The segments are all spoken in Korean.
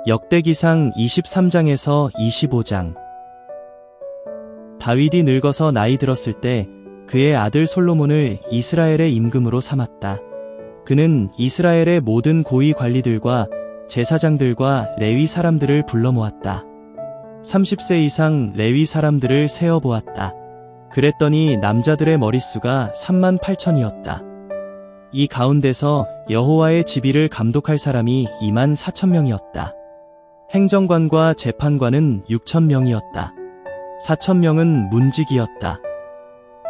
역대기상 23장에서 25장. 다윗이 늙어서 나이 들었을 때 그의 아들 솔로몬을 이스라엘의 임금으로 삼았다. 그는 이스라엘의 모든 고위 관리들과 제사장들과 레위 사람들을 불러 모았다. 30세 이상 레위 사람들을 세어 보았다. 그랬더니 남자들의 머릿수가 38,000이었다. 이 가운데서 여호와의 지비를 감독할 사람이 24,000명이었다. 행정관과 재판관은 6,000명이었다. 4,000명은 문지기였다.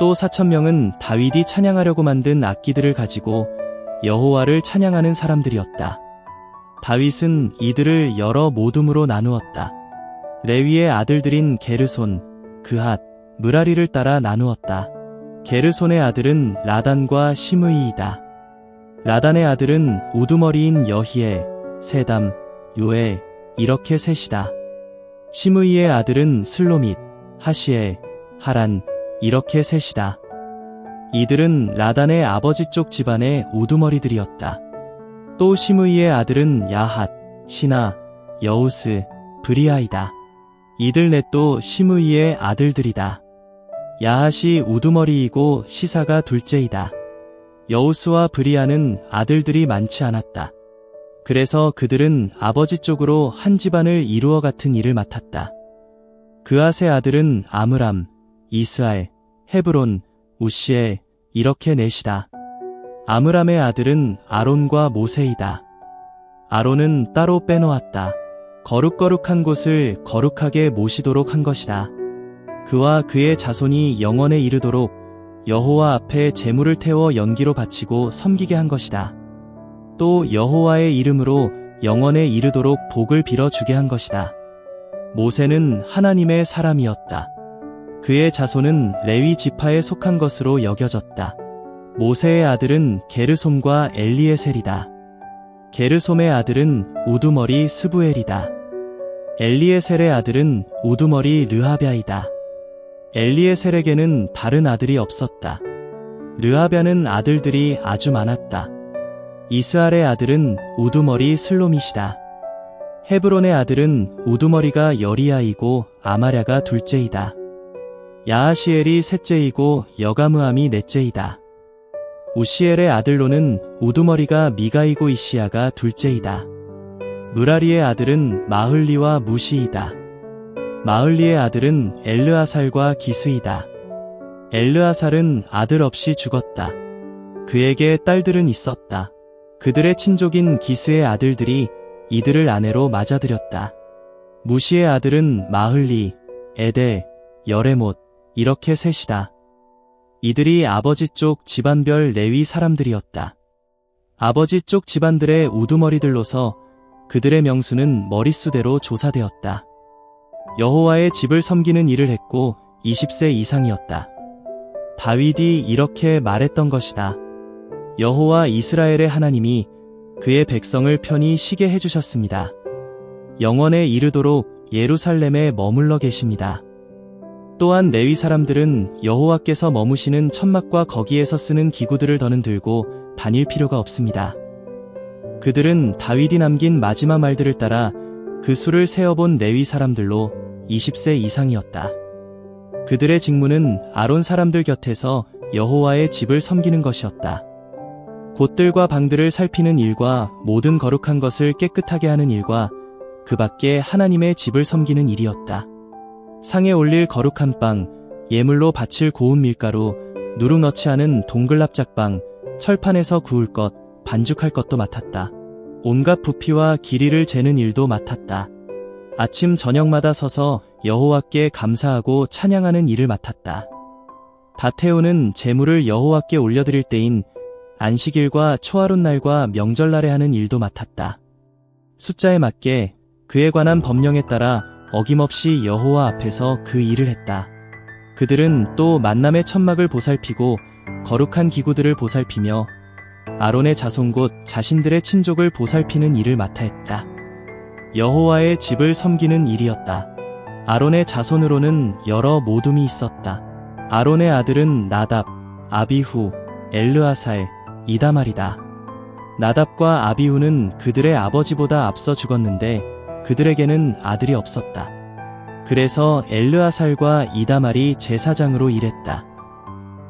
또 4,000명은 다윗이 찬양하려고 만든 악기들을 가지고 여호와를 찬양하는 사람들이었다. 다윗은 이들을 여러 모둠으로 나누었다. 레위의 아들들인 게르손, 그핫, 므라리를 따라 나누었다. 게르손의 아들은 라단과 시므이이다. 라단의 아들은 우두머리인 여히엘, 세담, 요엘, 이렇게 셋이다. 시므이의 아들은 슬로밋, 하시엘, 하란, 이렇게 셋이다. 이들은 라단의 아버지 쪽 집안의 우두머리들이었다. 또 시므이의 아들은 야핫, 시나, 여우스, 브리아이다. 이들 넷도 시므이의 아들들이다. 야핫이 우두머리이고 시사가 둘째이다. 여우스와 브리아는 아들들이 많지 않았다. 그래서 그들은 아버지 쪽으로 한 집안을 이루어 같은 일을 맡았다. 그앗의 아들은 아므람, 이스알, 헤브론, 우시엘, 이렇게 넷이다. 아므람의 아들은 아론과 모세이다. 아론은 따로 빼놓았다. 거룩거룩한 곳을 거룩하게 모시도록 한 것이다. 그와 그의 자손이 영원에 이르도록 여호와 앞에 제물을 태워 연기로 바치고 섬기게 한 것이다. 또 여호와의 이름으로 영원에 이르도록 복을 빌어주게 한 것이다. 모세는 하나님의 사람이었다. 그의 자손은 레위 지파에 속한 것으로 여겨졌다. 모세의 아들은 게르솜과 엘리에셀이다. 게르솜의 아들은 우두머리 스부엘이다. 엘리에셀의 아들은 우두머리 르하랴이다. 엘리에셀에게는 다른 아들이 없었다. 르하랴는 아들들이 아주 많았다. 이스알의 아들은 우두머리 슬로밋이다. 헤브론의 아들은 우두머리가 여리야이고 아마랴가 둘째이다. 야하시엘이 셋째이고 여가므암이 넷째이다. 우시엘의 아들로는 우두머리가 미가이고 이시야가 둘째이다. 므라리의 아들은 마흘리와 무시이다. 마흘리의 아들은 엘르아살과 기스이다. 엘르아살은 아들 없이 죽었다. 그에게 딸들은 있었다. 그들의 친족인 기스의 아들들이 이들을 아내로 맞아들였다. 무시의 아들은 마흘리, 에델, 여레못, 이렇게 셋이다. 이들이 아버지 쪽 집안별 레위 사람들이었다. 아버지 쪽 집안들의 우두머리들로서 그들의 명수는 머릿수대로 조사되었다. 여호와의 집을 섬기는 일을 했고 20세 이상이었다. 다윗이 이렇게 말했던 것이다. 여호와 이스라엘의 하나님이 그의 백성을 편히 쉬게 해주셨습니다. 영원에 이르도록 예루살렘에 머물러 계십니다. 또한 레위 사람들은 여호와께서 머무시는 천막과 거기에서 쓰는 기구들을 더는 들고 다닐 필요가 없습니다. 그들은 다윗이 남긴 마지막 말들을 따라 그 수를 세어본 레위 사람들로 20세 이상이었다. 그들의 직무는 아론 사람들 곁에서 여호와의 집을 섬기는 것이었다. 곳들과 방들을 살피는 일과 모든 거룩한 것을 깨끗하게 하는 일과 그 밖에 하나님의 집을 섬기는 일이었다. 상에 올릴 거룩한 빵, 예물로 바칠 고운 밀가루, 누룩 넣지 않은 동글납작빵, 철판에서 구울 것, 반죽할 것도 맡았다. 온갖 부피와 길이를 재는 일도 맡았다. 아침 저녁마다 서서 여호와께 감사하고 찬양하는 일을 맡았다. 다 태우는 제물을 여호와께 올려드릴 때인 안식일과 초하룻날과 명절날에 하는 일도 맡았다. 숫자에 맞게 그에 관한 법령에 따라 어김없이 여호와 앞에서 그 일을 했다. 그들은 또 만남의 천막을 보살피고 거룩한 기구들을 보살피며 아론의 자손 곧 자신들의 친족을 보살피는 일을 맡아 했다. 여호와의 집을 섬기는 일이었다. 아론의 자손으로는 여러 모둠이 있었다. 아론의 아들은 나답, 아비후, 엘르아살, 이다말이다. 나답과 아비후는 그들의 아버지보다 앞서 죽었는데 그들에게는 아들이 없었다. 그래서 엘르아살과 이다말이 제사장으로 일했다.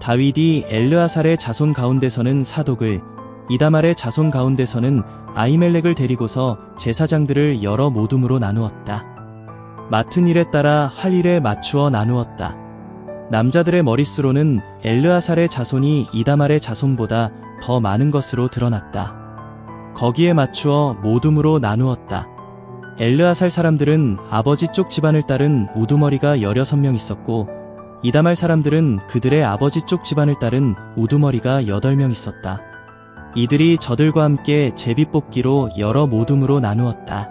다윗이 엘르아살의 자손 가운데서는 사독을, 이다말의 자손 가운데서는 아히멜렉을 데리고서 제사장들을 여러 모둠으로 나누었다. 맡은 일에 따라 할 일에 맞추어 나누었다. 남자들의 머릿수로는 엘르아살의 자손이 이다말의 자손보다 더 많은 것으로 드러났다. 거기에 맞추어 모둠으로 나누었다. 엘르아살 사람들은 아버지 쪽 집안을 따른 우두머리가 16명 있었고 이다말 사람들은 그들의 아버지 쪽 집안을 따른 우두머리가 8명 있었다. 이들이 저들과 함께 제비 뽑기로 여러 모둠으로 나누었다.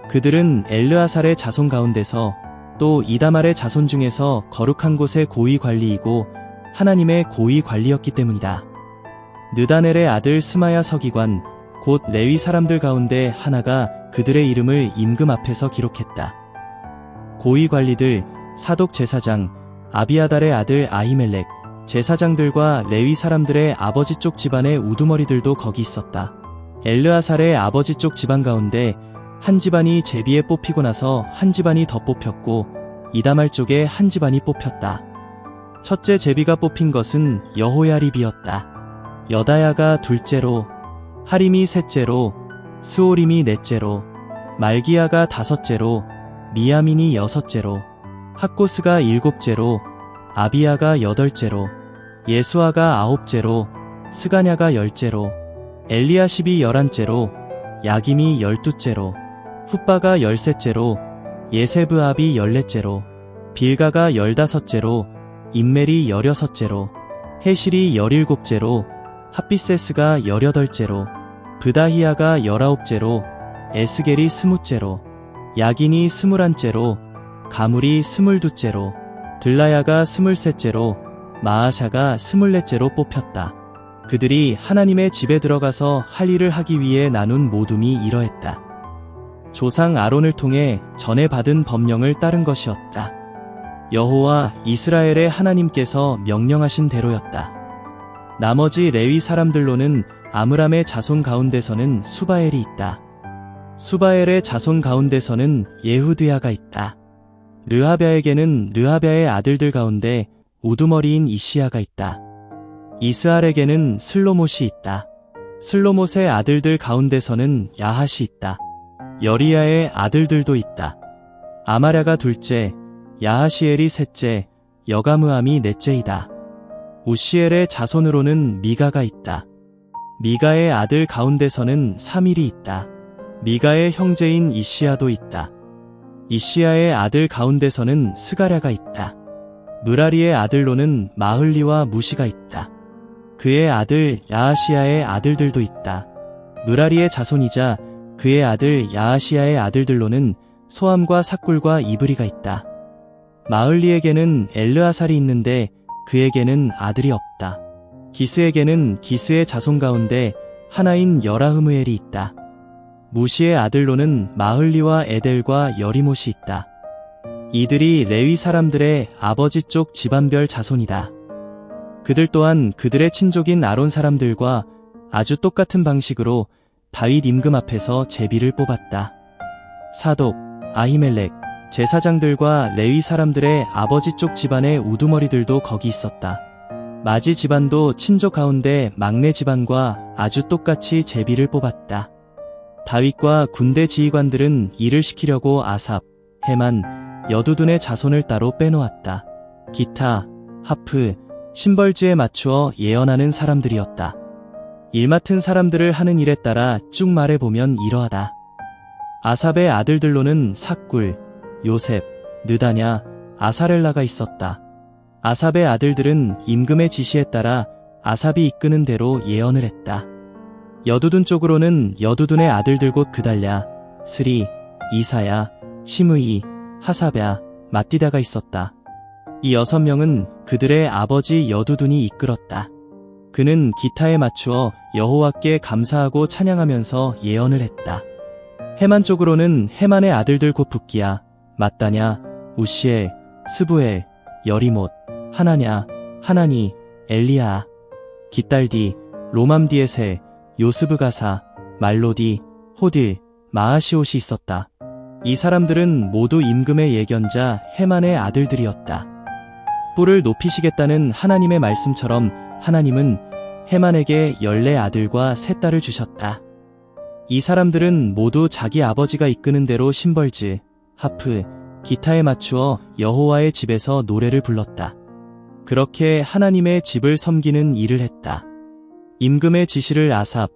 그들은 엘르아살의 자손 가운데서 또 이다말의 자손 중에서 거룩한 곳의 고위 관리이고 하나님의 고위 관리였기 때문이다. 느다넬의 아들 스마야 서기관 곧 레위 사람들 가운데 하나가 그들의 이름을 임금 앞에서 기록했다. 고위 관리들, 사독 제사장, 아비아달의 아들 아히멜렉, 제사장들과 레위 사람들의 아버지 쪽 집안의 우두머리들도 거기 있었다. 엘르아살의 아버지 쪽 집안 가운데 한 집안이 제비에 뽑히고 나서 한 집안이 더 뽑혔고 이다말 쪽에 한 집안이 뽑혔다. 첫째 제비가 뽑힌 것은 여호야립이었다. 여다야가 둘째로, 하림이 셋째로, 스오림이 넷째로, 말기야가 다섯째로, 미야민이 여섯째로, 학고스가 일곱째로, 아비야가 여덟째로, 예수아가 아홉째로, 스가냐가 열째로, 엘리야십이 11째로, 야김이 12째로, 훗바가 13째로, 예세브압이 14째로, 빌가가 15째로, 임멜이 16째로, 헤실이 17째로, 핫비세스가 18째로, 브다히야가 19째로, 에스겔이 20째로, 야긴이 21째로, 가물이 22째로, 들라야가 23째로, 마아샤가 24째로 뽑혔다. 그들이 하나님의 집에 들어가서 할 일을 하기 위해 나눈 모둠이 이러했다. 조상 아론을 통해 전에 받은 법령을 따른 것이었다. 여호와 이스라엘의 하나님께서 명령하신 대로였다. 나머지 레위 사람들로는 아므람의 자손 가운데서는 수바엘이 있다. 수바엘의 자손 가운데서는 예후드야가 있다. 르하랴에게는 르하랴의 아들들 가운데 우두머리인 이시야가 있다. 이스알에게는 슬로못이 있다. 슬로못의 아들들 가운데서는 야핫이 있다. 여리야의 아들들도 있다. 아마랴가 둘째, 야하시엘이 셋째, 여가므암이 넷째이다. 우시엘의 자손으로는 미가가 있다. 미가의 아들 가운데서는 사밀이 있다. 미가의 형제인 이시야도 있다. 이시야의 아들 가운데서는 스가랴가 있다. 무라리의 아들로는 마흘리와 무시가 있다. 그의 아들 야하시야의 아들들도 있다. 무라리의 자손이자 그의 아들 야하시야의 아들들로는 소함과 삭굴과 이브리가 있다. 마흘리에게는 엘르아살이 있는데 그에게는 아들이 없다. 기스에게는 기스의 자손 가운데 하나인 여라흐무엘이 있다. 무시의 아들로는 마흘리와 에델과 여리못이 있다. 이들이 레위 사람들의 아버지 쪽 집안별 자손이다. 그들 또한 그들의 친족인 아론 사람들과 아주 똑같은 방식으로 다윗 임금 앞에서 제비를 뽑았다. 사독, 아히멜렉, 제사장들과 레위 사람들의 아버지 쪽 집안의 우두머리들도 거기 있었다. 마지 집안도 친족 가운데 막내 집안과 아주 똑같이 제비를 뽑았다. 다윗과 군대 지휘관들은 일을 시키려고 아삽, 헤만, 여두둔의 자손을 따로 빼놓았다. 기타, 하프, 심벌지에 맞추어 예언하는 사람들이었다. 일 맡은 사람들을 하는 일에 따라 쭉 말해보면 이러하다. 아삽의 아들들로는 삭굴, 요셉, 느다냐, 아사렐라가 있었다. 아삽의 아들들은 임금의 지시에 따라 아삽이 이끄는 대로 예언을 했다. 여두둔 쪽으로는 여두둔의 아들들 곧 그달랴, 스리, 이사야, 시므이, 하사랴, 마띠다가 있었다. 이 6명은 그들의 아버지 여두둔이 이끌었다. 그는 기타에 맞추어 여호와께 감사하고 찬양하면서 예언을 했다. 헤만 쪽으로는 헤만의 아들들 곧 붓기야, 마따냐, 우시엘, 스부엘, 여리못, 하나냐, 하나니, 엘리야, 깃달디, 로맘디에셀, 요스브가사, 말로디, 호딜, 마아시옷이 있었다. 이 사람들은 모두 임금의 예견자 헤만의 아들들이었다. 뿔을 높이시겠다는 하나님의 말씀처럼 하나님은 헤만에게 14아들과 3딸을 주셨다. 이 사람들은 모두 자기 아버지가 이끄는 대로 심벌즈, 하프, 기타에 맞추어 여호와의 집에서 노래를 불렀다. 그렇게 하나님의 집을 섬기는 일을 했다. 임금의 지시를 아삽,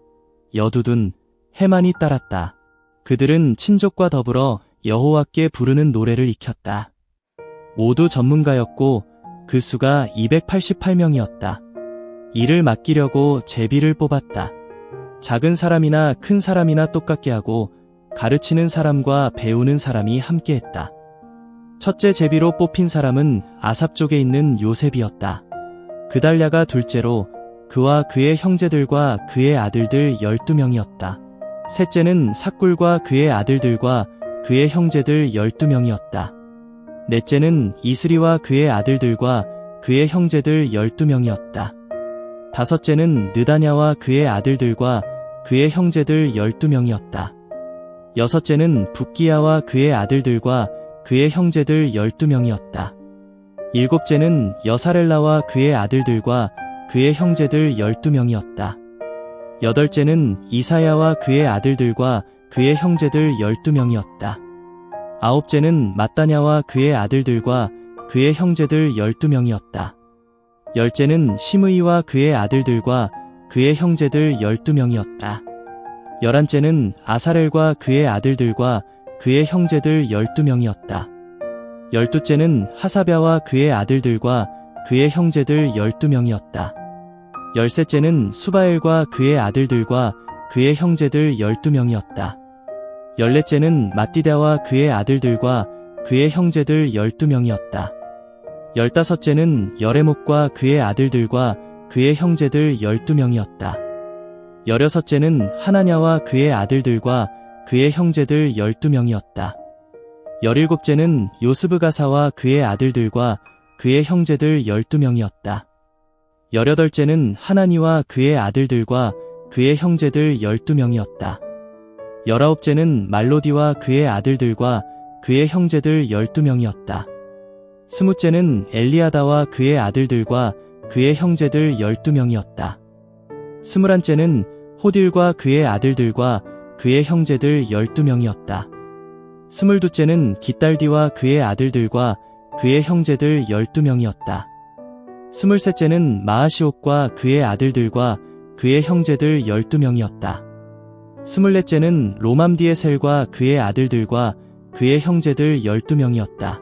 여두둔, 헤만이 따랐다. 그들은 친족과 더불어 여호와께 부르는 노래를 익혔다. 모두 전문가였고 그 수가 288명이었다. 일을 맡기려고 제비를 뽑았다. 작은 사람이나 큰 사람이나 똑같게 하고 가르치는 사람과 배우는 사람이 함께했다. 첫째 제비로 뽑힌 사람은 아삽 족에 있는 요셉이었다. 그달랴가 둘째로 그와 그의 형제들과 그의 아들들 12명이었다. 셋째는 삭굴과 그의 아들들과 그의 형제들 12명이었다. 넷째는 이스리와 그의 아들들과 그의 형제들 12명이었다. 다섯째는 느다냐와 그의 아들들과 그의 형제들 12명이었다. 여섯째는 붓기야와 그의 아들들과 그의 형제들 12명이었다. 일곱째는 여사렐라와 그의 아들들과 그의 형제들 12명이었다. 여덟째는 이사야와 그의 아들들과 그의 형제들 12명이었다. 아홉째는 마따냐와 그의 아들들과 그의 형제들 12명이었다. 열째는 시므이와 그의 아들들과 그의 형제들 12명이었다. 열한째는 아사렐과 그의 아들들과 그의 형제들 12명이었다. 열두째는 하사랴와 그의 아들들과 그의 형제들 12명이었다. 열셋째는 수바엘과 그의 아들들과 그의 형제들 12명이었다. 열넷째는 마띠다와 그의 아들들과 그의 형제들 12명이었다. 열다섯째는 여레목과 그의 아들들과 그의 형제들 12명이었다. 열여섯째는 하나냐와 그의 아들들과 그의 형제들 12명이었다. 열일곱째는 요스브가사와 그의 아들들과 그의 형제들 12명이었다. 열여덟째는 하나니와 그의 아들들과 그의 형제들 12명이었다. 열아홉째는 말로디와 그의 아들들과 그의 형제들 12명이었다. 스무째는 엘리아다와 그의 아들들과 그의 형제들 12명이었다. 스물한째는 호딜과 그의 아들들과 그의 형제들 12명이었다. 스물두째는 깃달디와 그의 아들들과 그의 형제들 12명이었다. 스물셋째는 마아시옷과 그의 아들들과 그의 형제들 12명이었다. 스물넷째는 로맘디에셀과 그의 아들들과 그의 형제들 12명이었다.